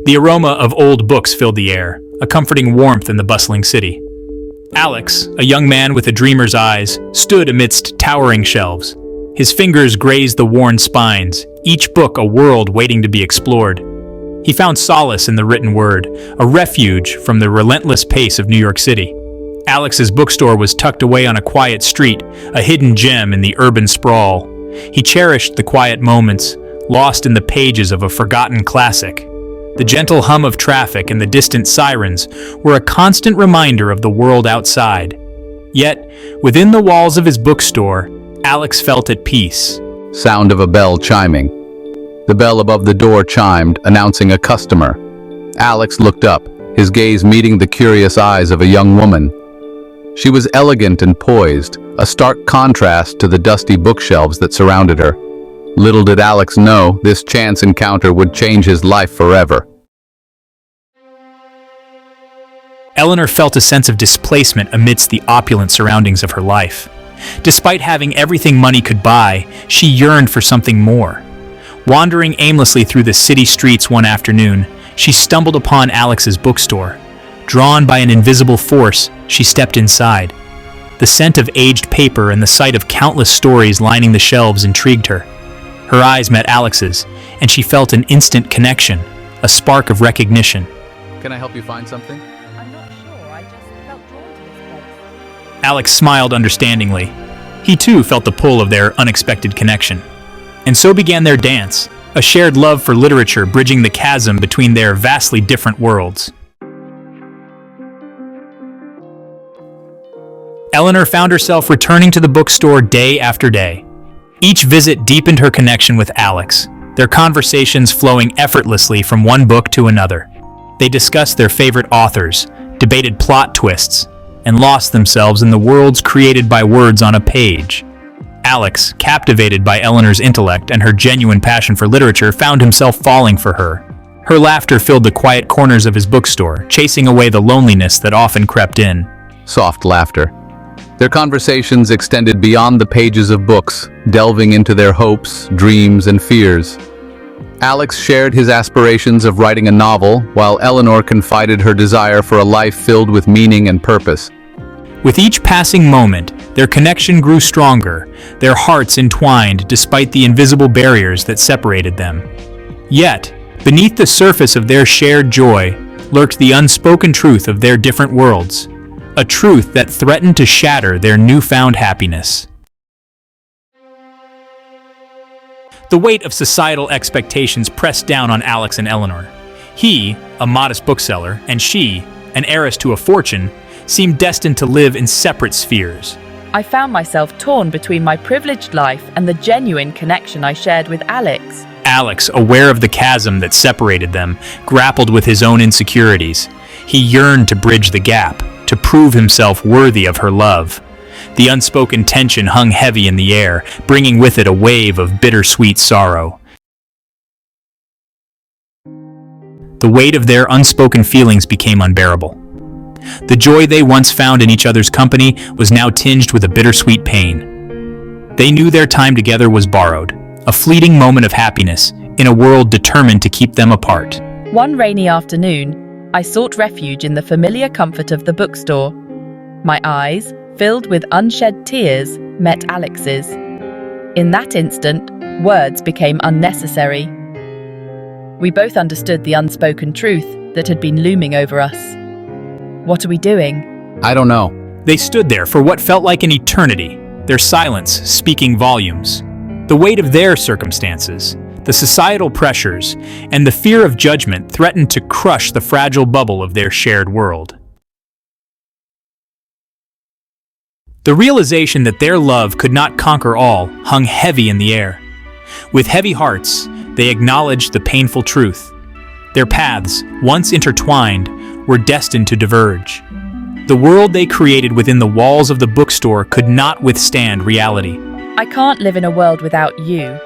The aroma of old books filled the air, a comforting warmth in the bustling city. Alex, a young man with a dreamer's eyes, stood amidst towering shelves. His fingers grazed the worn spines, each book a world waiting to be explored. He found solace in the written word, a refuge from the relentless pace of New York City. Alex's bookstore was tucked away on a quiet street, a hidden gem in the urban sprawl. He cherished the quiet moments, lost in the pages of a forgotten classic. The gentle hum of traffic and the distant sirens were a constant reminder of the world outside. Yet, within the walls of his bookstore, Alex felt at peace. Sound of a bell chiming. The bell above the door chimed, announcing a customer. Alex looked up, his gaze meeting the curious eyes of a young woman. She was elegant and poised, a stark contrast to the dusty bookshelves that surrounded her. Little did Alex know this chance encounter would change his life forever. Eleanor felt a sense of displacement amidst the opulent surroundings of her life. Despite having everything money could buy, she yearned for something more. Wandering aimlessly through the city streets one afternoon, she stumbled upon Alex's bookstore. Drawn by an invisible force, she stepped inside. The scent of aged paper and the sight of countless stories lining the shelves intrigued her. Her eyes met Alex's, and she felt an instant connection, a spark of recognition. Can I help you find something? I'm not sure, I just felt drawn to this place. Alex smiled understandingly. He too felt the pull of their unexpected connection. And so began their dance, a shared love for literature bridging the chasm between their vastly different worlds. Eleanor found herself returning to the bookstore day after day. Each visit deepened her connection with Alex, their conversations flowing effortlessly from one book to another. They discussed their favorite authors, debated plot twists, and lost themselves in the worlds created by words on a page. Alex, captivated by Eleanor's intellect and her genuine passion for literature, found himself falling for her. Her laughter filled the quiet corners of his bookstore, chasing away the loneliness that often crept in. Soft laughter. Their conversations extended beyond the pages of books, delving into their hopes, dreams, and fears. Alex shared his aspirations of writing a novel, while Eleanor confided her desire for a life filled with meaning and purpose. With each passing moment, their connection grew stronger, their hearts entwined despite the invisible barriers that separated them. Yet, beneath the surface of their shared joy, lurked the unspoken truth of their different worlds, a truth that threatened to shatter their newfound happiness. The weight of societal expectations pressed down on Alex and Eleanor. He, a modest bookseller, and she, an heiress to a fortune, seemed destined to live in separate spheres. I found myself torn between my privileged life and the genuine connection I shared with Alex. Alex, aware of the chasm that separated them, grappled with his own insecurities. He yearned to bridge the gap, to prove himself worthy of her love. The unspoken tension hung heavy in the air, bringing with it a wave of bittersweet sorrow. The weight of their unspoken feelings became unbearable. The joy they once found in each other's company was now tinged with a bittersweet pain. They knew their time together was borrowed, a fleeting moment of happiness in a world determined to keep them apart. One rainy afternoon, I sought refuge in the familiar comfort of the bookstore. My eyes, filled with unshed tears, met Alex's. In that instant, words became unnecessary. We both understood the unspoken truth that had been looming over us. What are we doing? I don't know. They stood there for what felt like an eternity, their silence speaking volumes. The weight of their circumstances, the societal pressures, and the fear of judgment threatened to crush the fragile bubble of their shared world. The realization that their love could not conquer all hung heavy in the air. With heavy hearts, they acknowledged the painful truth. Their paths, once intertwined, were destined to diverge. The world they created within the walls of the bookstore could not withstand reality. I can't live in a world without you,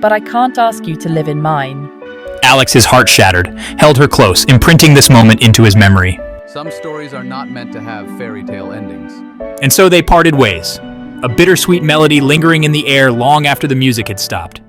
but I can't ask you to live in mine. Alex's heart shattered, held her close, imprinting this moment into his memory. Some stories are not meant to have fairy tale endings. And so they parted ways, a bittersweet melody lingering in the air long after the music had stopped.